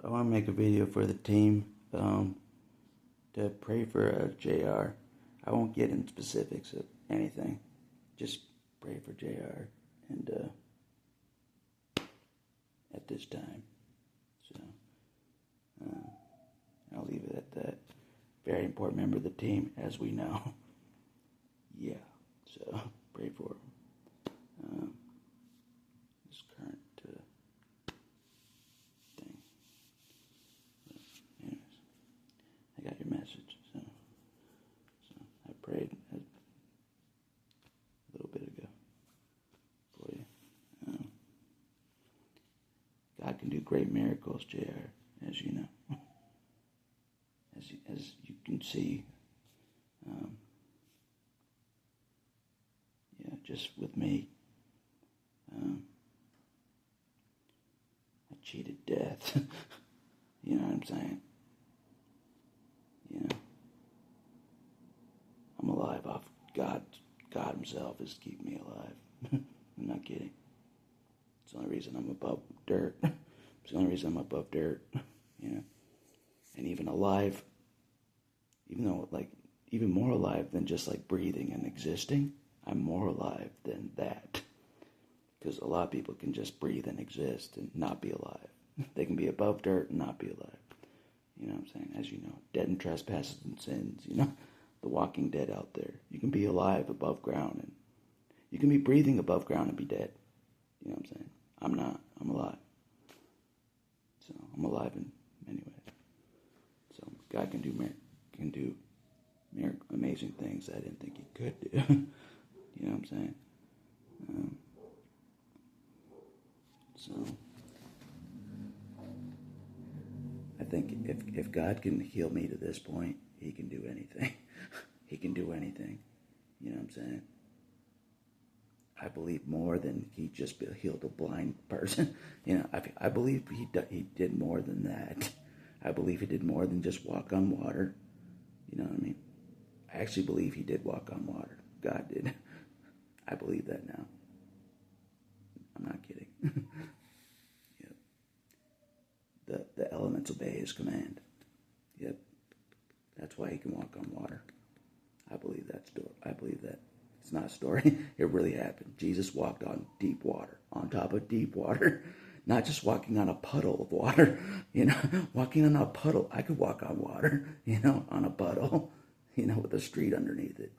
I want to make a video for the team to pray for JR. I won't get in specifics of anything. Just pray for JR and at this time. So I'll leave it at that. Very important member of the team, as we know. Yeah, so pray for him. This current thing. But anyways, I got your message. So I prayed a little bit ago for you. God can do great miracles, JR, as you know. As you can see, just with me, I cheated death. You know what I'm saying? I'm alive off God. God himself is keeping me alive. I'm not kidding. It's the only reason I'm above dirt. It's the only reason I'm above dirt. And even alive, even though, even more alive than just, breathing and existing, I'm more alive than that. Because a lot of people can just breathe and exist and not be alive. They can be above dirt and not be alive. You know what I'm saying? As you know, dead in trespasses and sins, the walking dead out there. You can be alive above ground, and you can be breathing above ground and be dead. You know what I'm saying? I'm not. I'm alive. So I'm alive in many ways. So God can do amazing things I didn't think he could do. You know what I'm saying? So I think if God can heal me to this point, he can do anything. He can do anything. You know what I'm saying? I believe more than he just healed a blind person. I believe he did more than that. I believe he did more than just walk on water. You know what I mean? I actually believe he did walk on water. God did. I believe that now. I'm not kidding. Yep. The elements obey his command. Yep. That's why he can walk on water. I believe that story. I believe that. It's not a story. It really happened. Jesus walked on deep water, on top of deep water. Not just walking on a puddle of water, walking on a puddle. I could walk on water, on a puddle, with a street underneath it.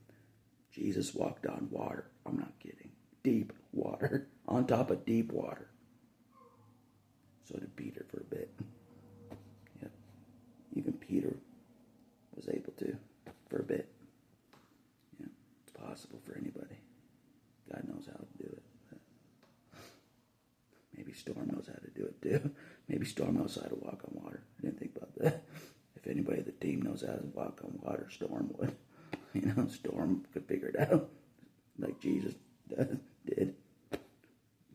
Jesus walked on water. I'm not kidding. Deep water, on top of deep water. So did Peter for a bit. Yep. Even Peter was able to for a bit. Yeah, it's possible for anybody. God knows how to do it. Maybe Storm knows how to do it too. Maybe Storm knows how to walk on water. I didn't think about that. If anybody on the team knows how to walk on water, Storm would. Storm could figure it out. Like Jesus did.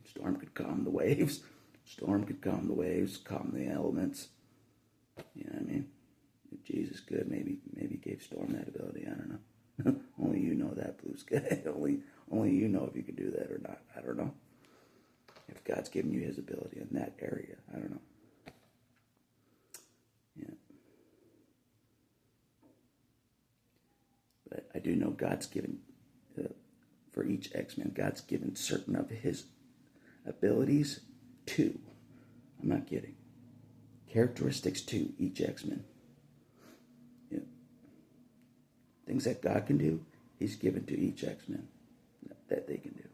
Storm could calm the waves. Storm could calm the waves, calm the elements. You know what I mean? If Jesus could, maybe gave Storm that ability. I don't know. Only you know that, Blue Sky. Only you know if you could do that or not. I don't know. If God's given you his ability in that area, I don't know. Yeah. But I do know God's given, for each X-Men, God's given certain of his abilities to, I'm not kidding, characteristics to each X-Men. Yeah. Things that God can do, he's given to each X-Men that they can do.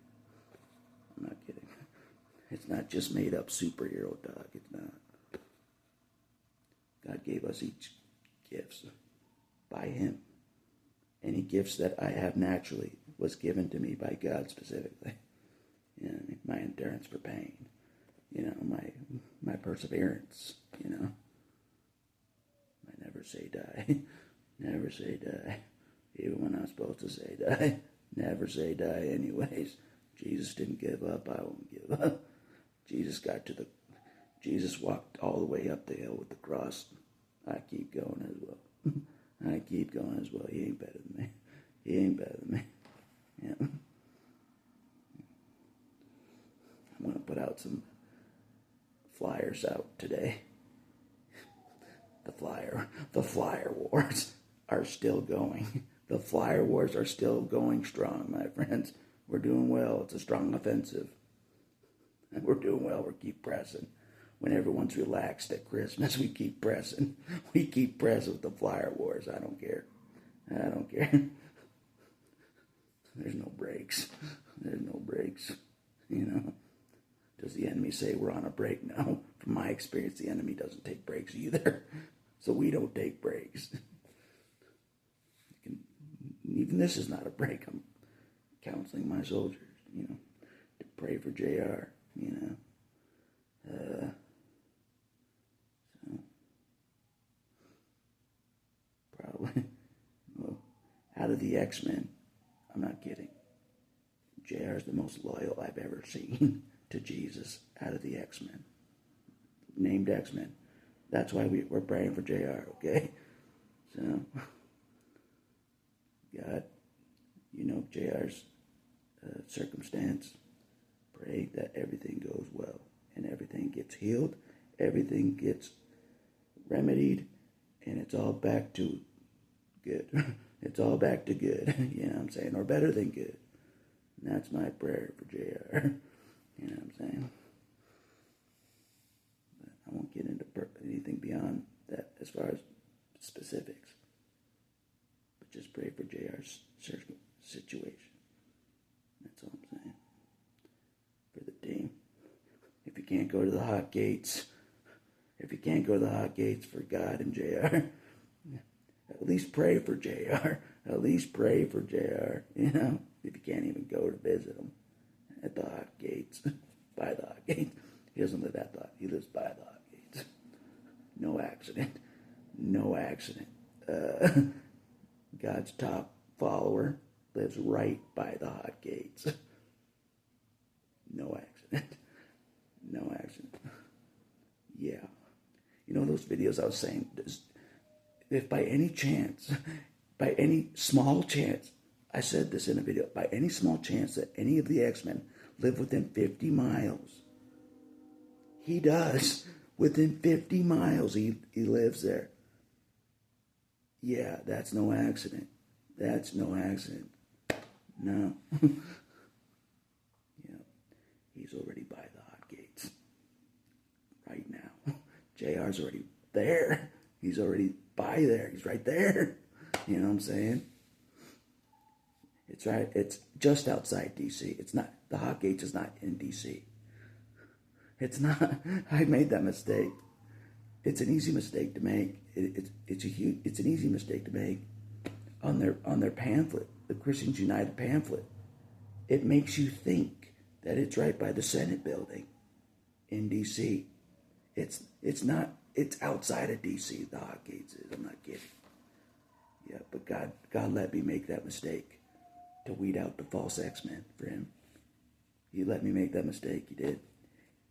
I'm not kidding. It's not just made up superhero, dog. It's not. God gave us each gifts by him. Any gifts that I have naturally was given to me by God specifically. My endurance for pain. My perseverance. I never say die. Never say die. Even when I'm supposed to say die. Never say die anyways. Jesus didn't give up. I won't give up. Jesus walked all the way up the hill with the cross. I keep going as well. I keep going as well. He ain't better than me. He ain't better than me. Yeah. I'm going to put out some flyers out today. The flyer wars are still going. The flyer wars are still going strong, my friends. We're doing well. It's a strong offensive. And we're doing well. We keep pressing. When everyone's relaxed at Christmas, we keep pressing. We keep pressing with the flyer wars. I don't care. I don't care. There's no breaks. There's no breaks. You know. Does the enemy say we're on a break? No. From my experience, the enemy doesn't take breaks either. So we don't take breaks. Even this is not a break. I'm counseling my soldiers, you know, to pray for JR, you know. So, probably, well, out of the X-Men, I'm not kidding. JR is the most loyal I've ever seen to Jesus out of the X-Men. Named X-Men. That's why we're praying for JR, okay? So, God, you know JR's circumstance. Pray that everything goes well and everything gets healed, everything gets remedied, and it's all back to good. It's all back to good, you know what I'm saying? Or better than good. And that's my prayer for JR. You know what I'm saying? But I won't get into anything beyond that as far as specifics. But just pray for JR's situation. That's all I'm saying. For the team. If you can't go to the hot gates, for God and JR, at least pray for JR. At least pray for JR, you know, if you can't even go to visit him at the hot gates, by the hot gates. He doesn't live at the hot, he lives by the hot gates. No accident. No accident. God's top follower lives right by the hot gates. No accident. No accident. Yeah. You know those videos I was saying, if by any chance, by any small chance, I said this in a video, by any small chance that any of the X-Men live within 50 miles, he does. Within 50 miles, he lives there. Yeah, that's no accident. That's no accident. No. Yeah, he's already by the hot gates. Right now. JR's already there. He's already by there. He's right there. You know what I'm saying? It's right. It's just outside D.C. It's not. The hot gates is not in D.C. It's not. I made that mistake. It's an easy mistake to make. It's an easy mistake to make on their pamphlet, the Christians United pamphlet. It makes you think that it's right by the Senate building in D.C. It's not. It's outside of D.C. The hot gates is. I'm not kidding. Yeah, but God let me make that mistake to weed out the false X-Men for him. He let me make that mistake. He did.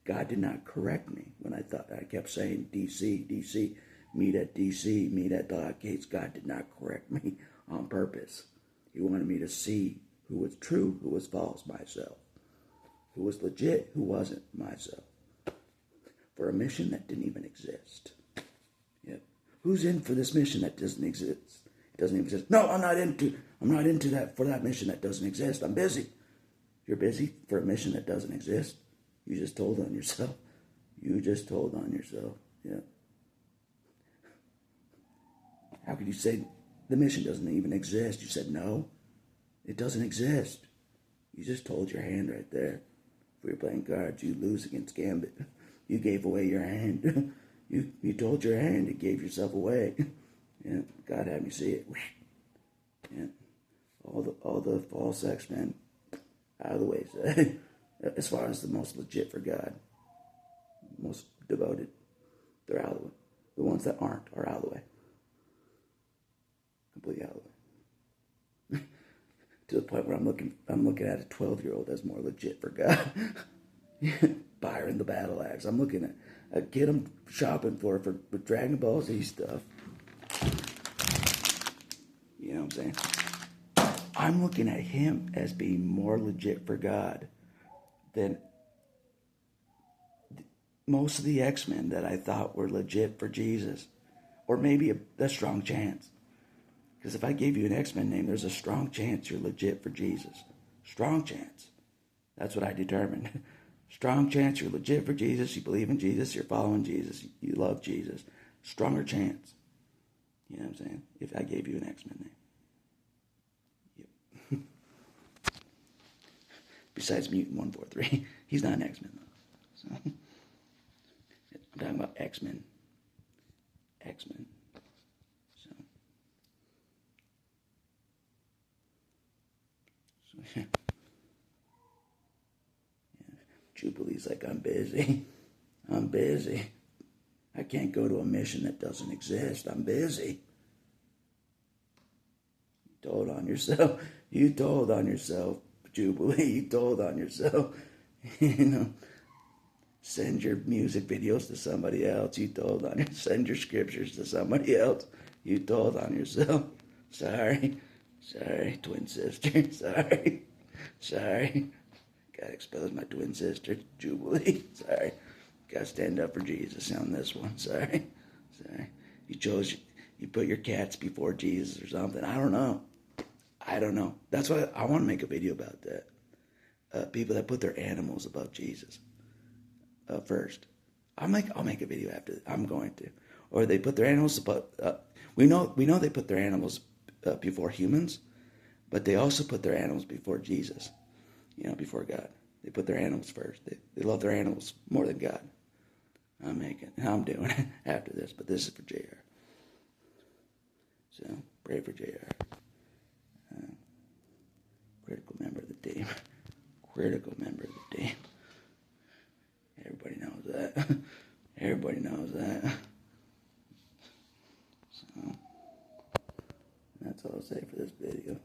God did not correct me when I kept saying D.C., meet at D.C., meet at the hot gates. God did not correct me on purpose. He wanted me to see who was true, who was false, myself. Who was legit, who wasn't, myself. For a mission that didn't even exist. Yep. Who's in for this mission that doesn't exist? It doesn't even exist. No, I'm not into that for that mission that doesn't exist. I'm busy. You're busy for a mission that doesn't exist. You just told on yourself. You just told on yourself. Yeah. How could you say the mission doesn't even exist? You said no. It doesn't exist. You just told your hand right there. If we were playing cards, you lose against Gambit. You gave away your hand. You told your hand. You gave yourself away. Yeah, God had me see it. Yeah, all the false X-Men out of the way. So, as far as the most legit for God, most devoted, they're out of the way. The ones that aren't are out of the way. Completely out of the way. To the point where I'm looking at a 12-year-old as more legit for God. Byron the Battle Axe. I'm looking at a kid I'm shopping for Dragon Ball Z stuff. You know what I'm saying? I'm looking at him as being more legit for God than most of the X-Men that I thought were legit for Jesus. Or maybe a strong chance. Because if I gave you an X-Men name, there's a strong chance you're legit for Jesus. Strong chance. That's what I determined. Strong chance you're legit for Jesus. You believe in Jesus. You're following Jesus. You love Jesus. Stronger chance. You know what I'm saying? If I gave you an X-Men name. Yep. Besides Mutant 143. He's not an X-Men though. So, I'm talking about X-Men. X-Men. So yeah. Jubilee's like, I'm busy. I'm busy. I can't go to a mission that doesn't exist. I'm busy. You told on yourself. You told on yourself, Jubilee. You told on yourself. You know, send your music videos to somebody else. You told on yourself. Send your scriptures to somebody else. You told on yourself. Sorry. Sorry, twin sister. Sorry. Sorry. Gotta expose my twin sister, Jubilee. Sorry. Gotta stand up for Jesus on this one. Sorry. Sorry. You put your cats before Jesus or something. I don't know. That's why I want to make a video about that. People that put their animals above Jesus first. I'll make a video after. I'm going to. Or they put their animals above. We know they put their animals before humans, but they also put their animals before Jesus. You know, before God. They put their animals first. They love their animals more than God. I'm doing it after this, but this is for JR. So, pray for JR. Critical member of the team. Critical member of the team. Everybody knows that. Everybody knows that. So, that's all I'll say for this video.